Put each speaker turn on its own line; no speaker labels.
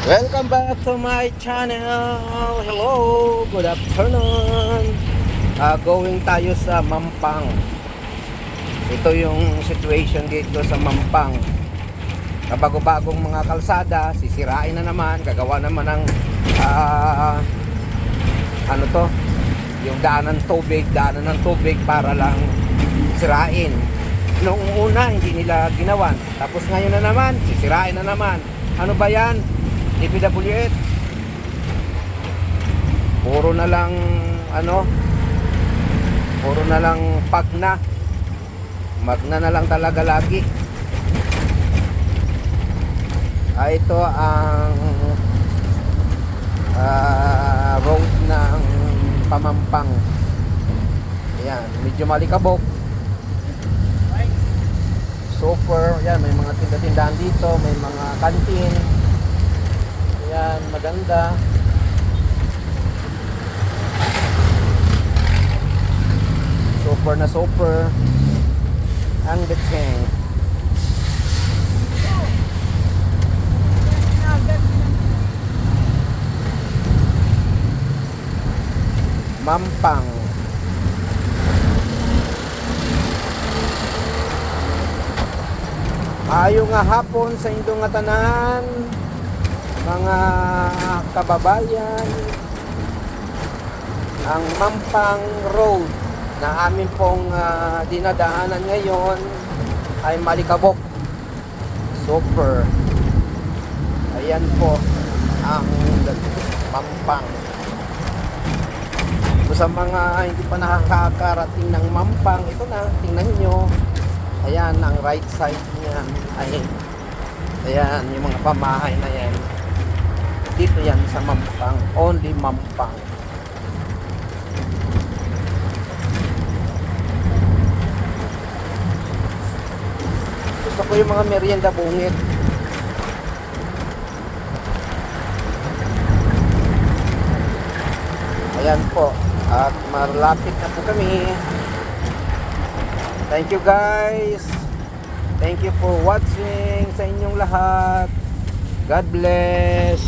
Welcome back to my channel. Hello, good afternoon. Going tayo sa Mampang. Ito yung situation dito sa Mampang. Kabago-bagong mga kalsada, sisirain na naman, gagawa naman ng ano to, yung daanan ng tubig para lang sirain. Noong una hindi nila ginawan, tapos ngayon na naman, sisirain na naman. Ano ba yan? DPWH. Puro na lang puro na lang magna na lang talaga lagi. Ito ang road ng Pamampang. Ayan, medyo malikabok. Super, yan, may mga tinda-tindahan dito, may mga kantin. Ayan, maganda. Super na super ang Betcheng. Mampang. Maayo nga hapon sa inyong nga tanan, mga kababayan. Ang Mampang Road na amin pong dinadaanan ngayon ay malikabok. Super. Ayan po ang Mampang. So, sa mga hindi pa nakakarating ng Mampang, ito na, tingnan nyo. Ayan, ang right side niya ay ayan, yung mga pamahay na yan. Dito yan sa Mampang, only Mampang. Gusto ko yung mga merienda bungit. Ayan po, at malapit na po kami. Thank you guys. Thank you for watching sa inyong lahat. God bless.